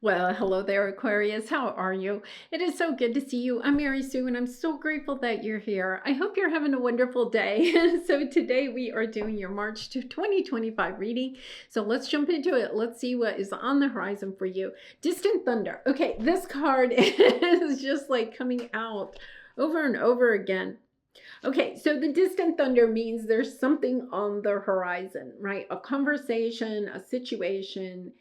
Well, hello there, Aquarius. How are you? It is so good to see you. I'm Mary Sue, and I'm so grateful that you're here. I hope you're having a wonderful day. So today we are doing your March to 2025 reading. So let's jump into it. Let's see what is on the horizon for you. Distant Thunder. Okay, this card is just like coming out over and over again. Okay, so the distant thunder means there's something on the horizon, right? A conversation, a situation.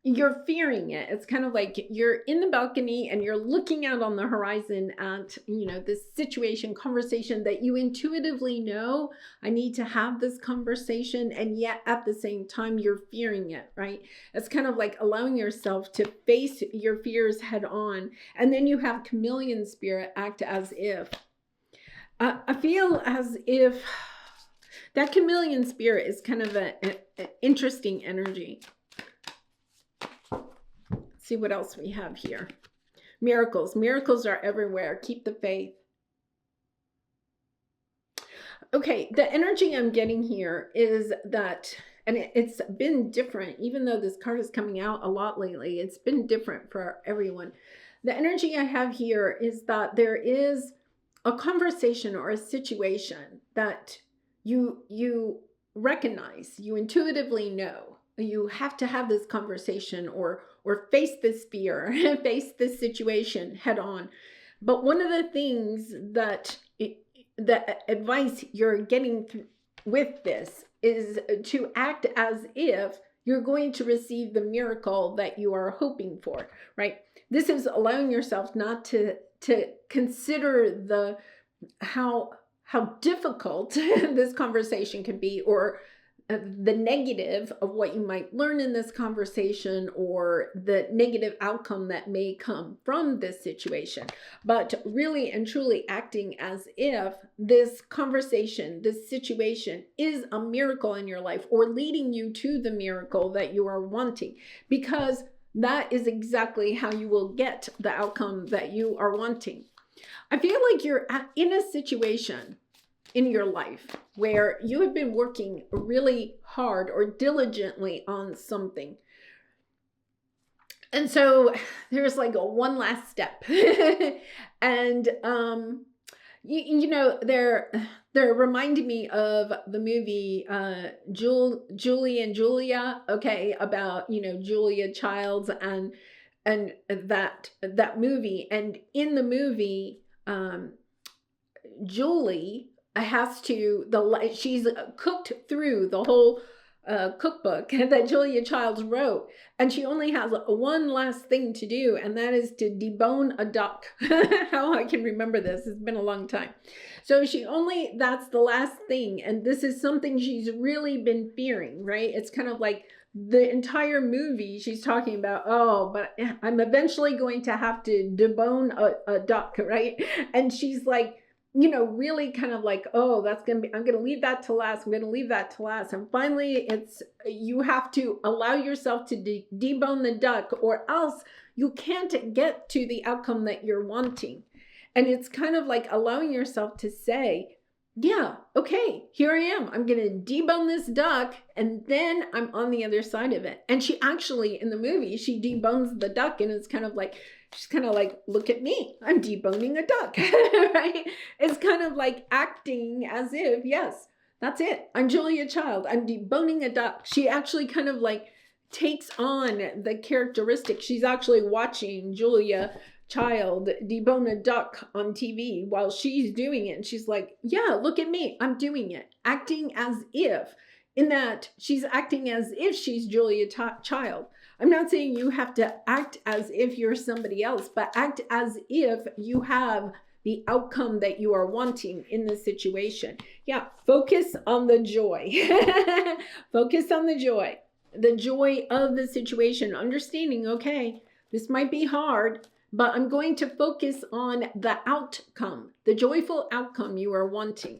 You're fearing it. It's kind of like you're in the balcony and you're looking out on the horizon at, this situation, conversation that you intuitively know, I need to have this conversation. And yet at the same time, you're fearing it, right? It's kind of like allowing yourself to face your fears head on. And then you have chameleon spirit act as if. I feel as if that chameleon spirit is kind of an interesting energy. See what else we have here. Miracles. Miracles are everywhere. Keep the faith. Okay, the energy I'm getting here is that, and it's been different, even though this card is coming out a lot lately, it's been different for everyone. The energy I have here is that there is a conversation or a situation that you recognize, you intuitively know. You have to have this conversation or face this fear, face this situation head on. But one of the things that the advice you're getting with this is to act as if you're going to receive the miracle that you are hoping for, right? This is allowing yourself not to consider the how difficult this conversation can be, or the negative of what you might learn in this conversation, or the negative outcome that may come from this situation, but really and truly acting as if this conversation, this situation is a miracle in your life, or leading you to the miracle that you are wanting, because that is exactly how you will get the outcome that you are wanting. I feel like you're in a situation in your life where you have been working really hard or diligently on something. And so there's like a one last step. And they're reminding me of the movie Julie and Julia, okay, about Julia Childs and that movie. And in the movie, Julie has to, she's cooked through the whole cookbook that Julia Childs wrote, and she only has one last thing to do, and that is to debone a duck. How I can remember this, it's been a long time. So that's the last thing, and this is something she's really been fearing, right? It's kind of like the entire movie she's talking about, oh, but I'm eventually going to have to debone a duck, right? And she's like, really kind of like, oh, I'm going to leave that to last. I'm going to leave that to last. And finally, you have to allow yourself to debone the duck, or else you can't get to the outcome that you're wanting. And it's kind of like allowing yourself to say, yeah, okay, here I am. I'm going to debone this duck, and then I'm on the other side of it. And she actually, in the movie, she debones the duck, and it's kind of like, she's kind of like, look at me, I'm deboning a duck, right? It's kind of like acting as if, yes, that's it. I'm Julia Child. I'm deboning a duck. She actually kind of like takes on the characteristic. She's actually watching Julia Child debone a duck on TV while she's doing it. And she's like, yeah, look at me, I'm doing it. Acting as if, in that she's acting as if she's Julia Child. I'm not saying you have to act as if you're somebody else, but act as if you have the outcome that you are wanting in the situation. Yeah, focus on the joy. Focus on the joy of the situation. Understanding, okay, this might be hard, but I'm going to focus on the outcome, the joyful outcome you are wanting.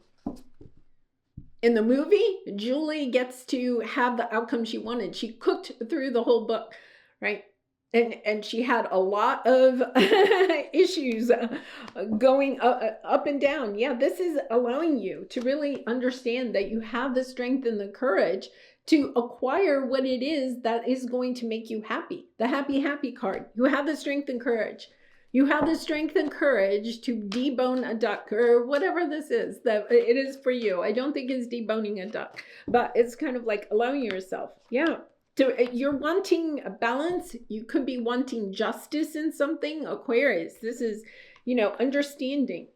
In the movie, Julie gets to have the outcome she wanted. She cooked through the whole book, right? And she had a lot of issues going up and down. Yeah, this is allowing you to really understand that you have the strength and the courage to acquire what it is that is going to make you happy. The happy, happy card. You have the strength and courage. You have the strength and courage to debone a duck, or whatever this is that it is for you. I don't think it's deboning a duck, but it's kind of like allowing yourself. Yeah. So you're wanting a balance. You could be wanting justice in something. Aquarius, this is, understanding.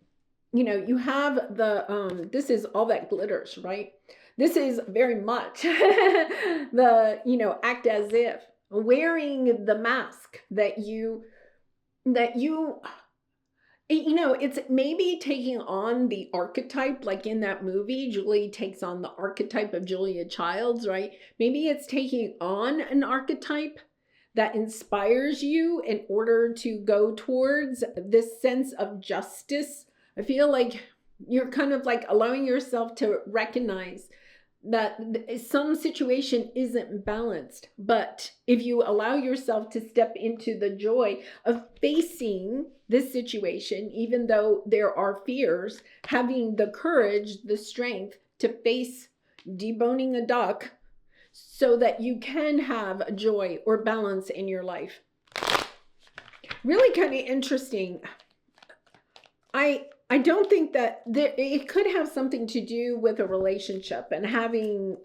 You have the, this is all that glitters, right? This is very much the, act as if, wearing the mask that you, it's maybe taking on the archetype, like in that movie, Julie takes on the archetype of Julia Childs, right? Maybe it's taking on an archetype that inspires you in order to go towards this sense of justice. I feel like you're kind of like allowing yourself to recognize that some situation isn't balanced. But if you allow yourself to step into the joy of facing this situation, even though there are fears, having the courage, the strength to face deboning a duck so that you can have joy or balance in your life. Really kind of interesting. I don't think that it could have something to do with a relationship and having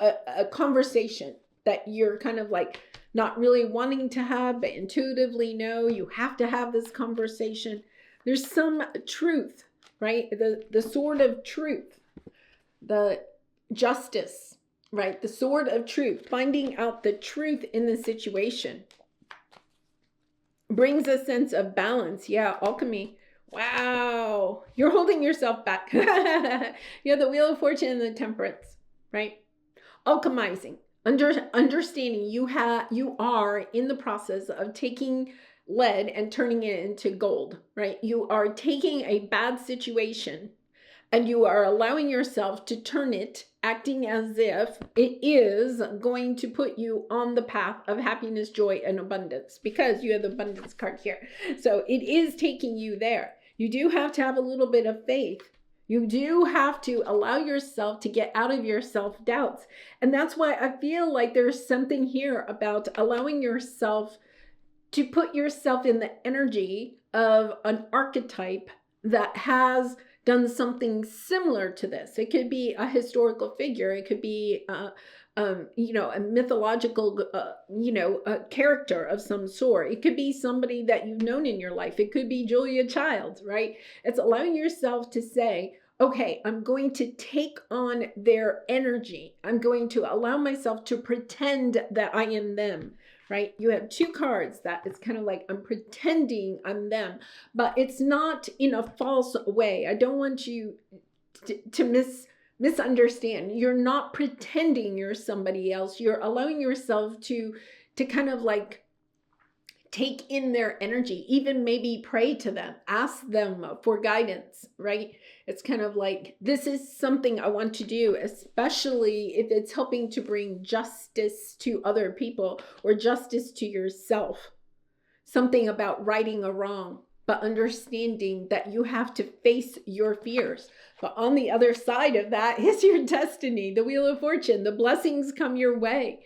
a conversation that you're kind of like not really wanting to have, but intuitively know you have to have this conversation. There's some truth, right? The sword of truth, the justice, right? The sword of truth, finding out the truth in the situation brings a sense of balance. Yeah, alchemy. Wow, you're holding yourself back. You have the Wheel of Fortune and the Temperance, right? Alchemizing, understanding you are in the process of taking lead and turning it into gold, right? You are taking a bad situation and you are allowing yourself to turn it, acting as if it is going to put you on the path of happiness, joy, and abundance, because you have the abundance card here. So it is taking you there. You do have to have a little bit of faith. You do have to allow yourself to get out of your self-doubts. And that's why I feel like there's something here about allowing yourself to put yourself in the energy of an archetype that has done something similar to this. It could be a historical figure. It could be, a mythological, a character of some sort. It could be somebody that you've known in your life. It could be Julia Childs, right? It's allowing yourself to say, okay, I'm going to take on their energy. I'm going to allow myself to pretend that I am them. Right? You have two cards that it's kind of like I'm pretending I'm them, but it's not in a false way. I don't want you to misunderstand. You're not pretending you're somebody else. You're allowing yourself to kind of like take in their energy, even maybe pray to them, ask them for guidance, right? It's kind of like, this is something I want to do, especially if it's helping to bring justice to other people or justice to yourself. Something about righting a wrong, but understanding that you have to face your fears. But on the other side of that is your destiny, the Wheel of Fortune. The blessings come your way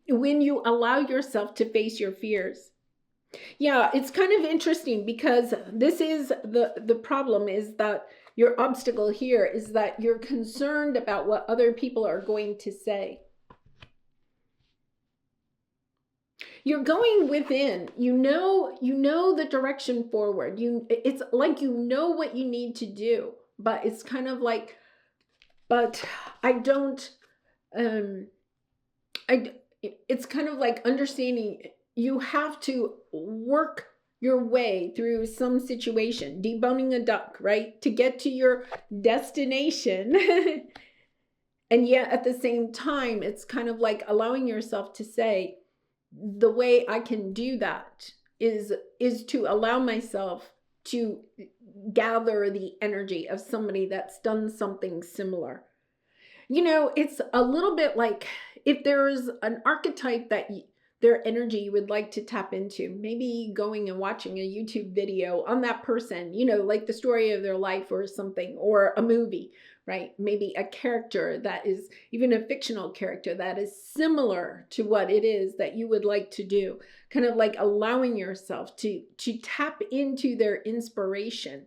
when you allow yourself to face your fears. Yeah, it's kind of interesting because this is the problem, is that your obstacle here is that you're concerned about what other people are going to say. You're going within, you know the direction forward. It's like you know what you need to do, but it's kind of like, but I don't, it's kind of like understanding you have to work your way through some situation, deboning a duck, right? To get to your destination. And yet at the same time, it's kind of like allowing yourself to say, the way I can do that is to allow myself to gather the energy of somebody that's done something similar. It's a little bit like if there's an archetype that their energy you would like to tap into, maybe going and watching a YouTube video on that person, like the story of their life or something, or a movie, right? Maybe a character that is even a fictional character that is similar to what it is that you would like to do. Kind of like allowing yourself to tap into their inspiration,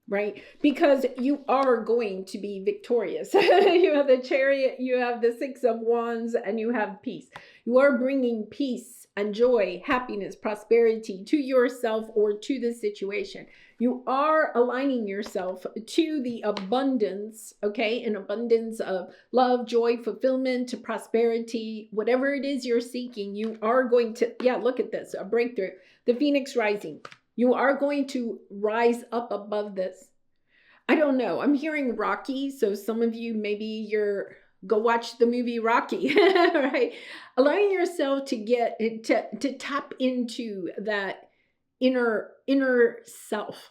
right? Because you are going to be victorious. You have the Chariot, you have the Six of Wands, and you have peace. You are bringing peace and joy, happiness, prosperity to yourself or to the situation. You are aligning yourself to the abundance, okay? An abundance of love, joy, fulfillment, prosperity, whatever it is you're seeking, you are going to, yeah, look at this, a breakthrough. The Phoenix rising. You are going to rise up above this. I don't know. I'm hearing Rocky. So some of you, maybe go watch the movie Rocky, right? Allowing yourself to get to tap into that inner self,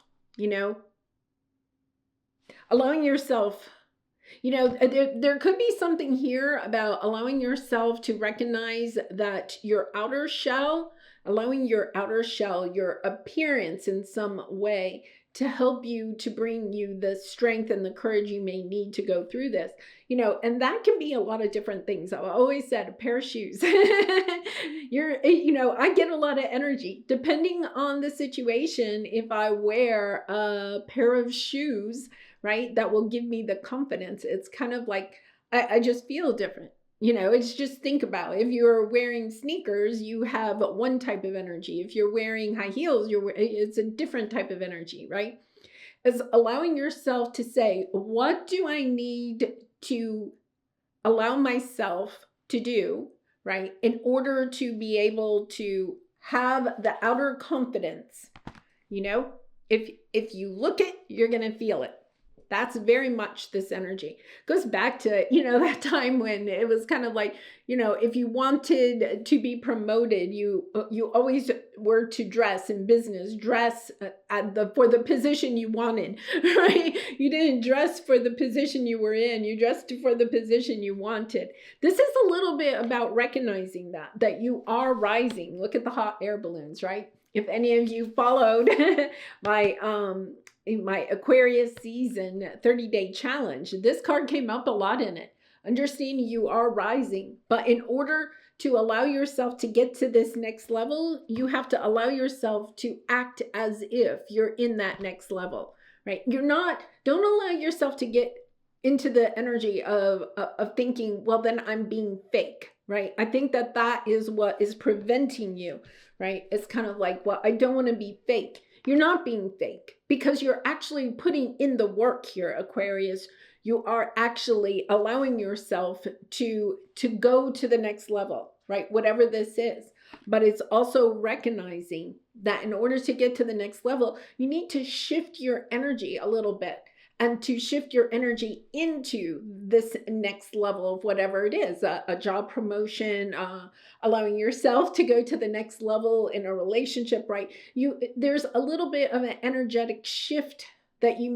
allowing yourself, there could be something here about allowing yourself to recognize that your outer shell, allowing your outer shell, your appearance in some way to help you, to bring you the strength and the courage you may need to go through this, and that can be a lot of different things. I've always said a pair of shoes. I get a lot of energy depending on the situation. If I wear a pair of shoes, right, that will give me the confidence. It's kind of like, I just feel different. It's just, think about, if you're wearing sneakers, you have one type of energy. If you're wearing high heels, it's a different type of energy, right? It's allowing yourself to say, what do I need to allow myself to do, right, in order to be able to have the outer confidence? If you look it, you're going to feel it. That's very much this energy. Goes back to, that time when it was kind of like, if you wanted to be promoted, you always were to dress in business, for the position you wanted, right? You didn't dress for the position you were in, you dressed for the position you wanted. This is a little bit about recognizing that you are rising. Look at the hot air balloons, right? If any of you followed my Aquarius season 30-day challenge, this card came up a lot in it. Understanding you are rising, but in order to allow yourself to get to this next level, you have to allow yourself to act as if you're in that next level, right? Don't allow yourself to get into the energy of thinking, well, then I'm being fake, right? I think that is what is preventing you, right? It's kind of like, well, I don't want to be fake. You're not being fake because you're actually putting in the work here, Aquarius. You are actually allowing yourself to go to the next level, right? Whatever this is. But it's also recognizing that in order to get to the next level, you need to shift your energy a little bit, and to shift your energy into this next level of whatever it is, a job promotion, allowing yourself to go to the next level in a relationship, right? There's a little bit of an energetic shift that you're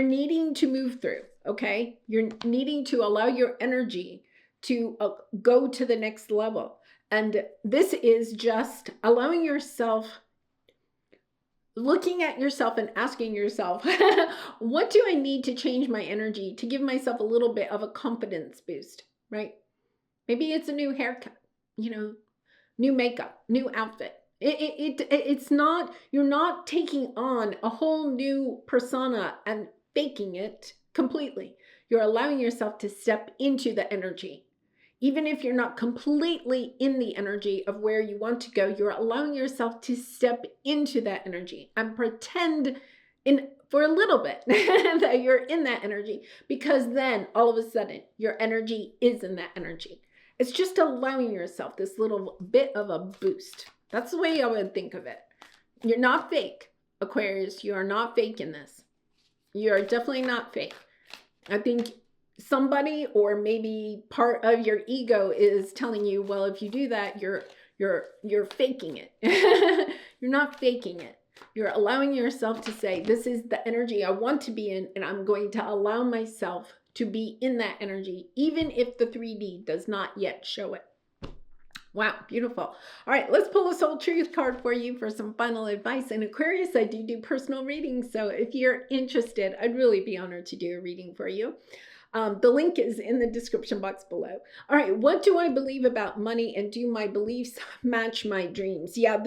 needing to move through, okay? You're needing to allow your energy to go to the next level. And this is just allowing yourself, looking at yourself and asking yourself, what do I need to change my energy to give myself a little bit of a confidence boost, right? Maybe it's a new haircut, new makeup, new outfit. It's not, you're not taking on a whole new persona and faking it completely. You're allowing yourself to step into the energy. Even if you're not completely in the energy of where you want to go, you're allowing yourself to step into that energy and pretend for a little bit that you're in that energy, because then all of a sudden your energy is in that energy. It's just allowing yourself this little bit of a boost. That's the way I would think of it. You're not fake, Aquarius. You are not fake in this. You are definitely not fake. I think somebody, or maybe part of your ego, is telling you, well, if you do that, you're faking it. You're not faking it. You're allowing yourself to say, this is the energy I want to be in, and I'm going to allow myself to be in that energy, even if the 3D does not yet show it. Wow, beautiful. All right, let's pull a soul truth card for you for some final advice. And Aquarius, I do personal readings. So if you're interested, I'd really be honored to do a reading for you. The link is in the description box below. All right, what do I believe about money, and do my beliefs match my dreams? Yeah,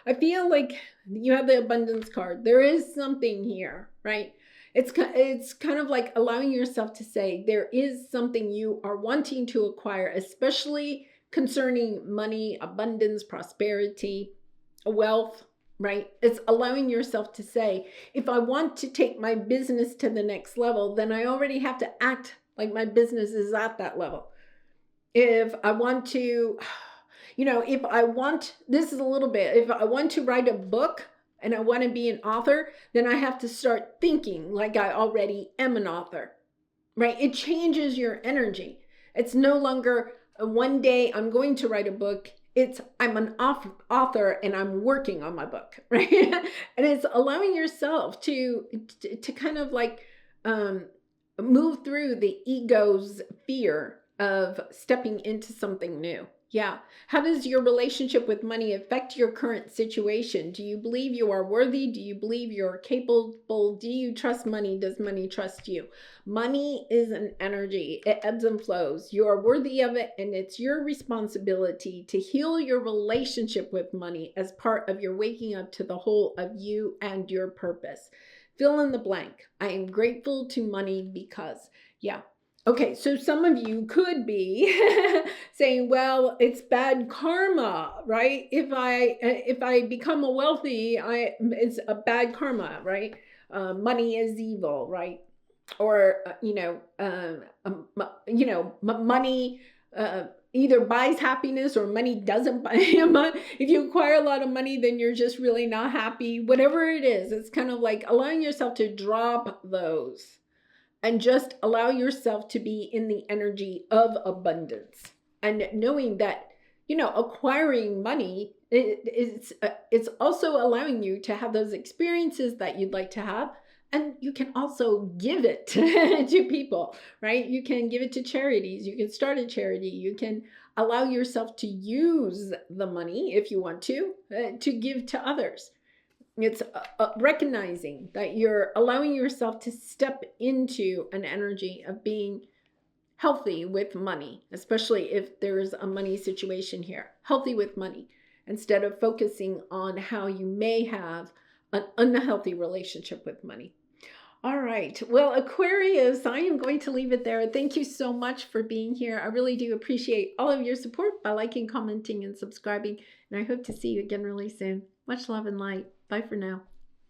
I feel like you have the abundance card. There is something here, right? It's kind of like allowing yourself to say there is something you are wanting to acquire, especially concerning money, abundance, prosperity, wealth, right? It's allowing yourself to say, if I want to take my business to the next level, then I already have to act like my business is at that level. If I want to, this is a little bit, if I want to write a book and I want to be an author, then I have to start thinking like I already am an author, right? It changes your energy. It's no longer one day I'm going to write a book. It's I'm an author and I'm working on my book, right? And it's allowing yourself to kind of like move through the ego's fear of stepping into something new. Yeah. How does your relationship with money affect your current situation? Do you believe you are worthy? Do you believe you're capable? Do you trust money? Does money trust you? Money is an energy. It ebbs and flows. You are worthy of it, and it's your responsibility to heal your relationship with money as part of your waking up to the whole of you and your purpose. Fill in the blank. I am grateful to money because, yeah. Okay, so some of you could be saying, well, it's bad karma, right? If I become a wealthy, it's a bad karma, right? Money is evil, right? Or money either buys happiness or money doesn't buy. If you acquire a lot of money, then you're just really not happy. Whatever it is, it's kind of like allowing yourself to drop those and just allow yourself to be in the energy of abundance, and knowing that, acquiring money, it's also allowing you to have those experiences that you'd like to have. And you can also give it to people, right? You can give it to charities. You can start a charity. You can allow yourself to use the money if you want to give to others. It's recognizing that you're allowing yourself to step into an energy of being healthy with money, especially if there's a money situation here. Healthy with money, instead of focusing on how you may have an unhealthy relationship with money. All right. Well, Aquarius, I am going to leave it there. Thank you so much for being here. I really do appreciate all of your support by liking, commenting, and subscribing. And I hope to see you again really soon. Much love and light. Bye for now.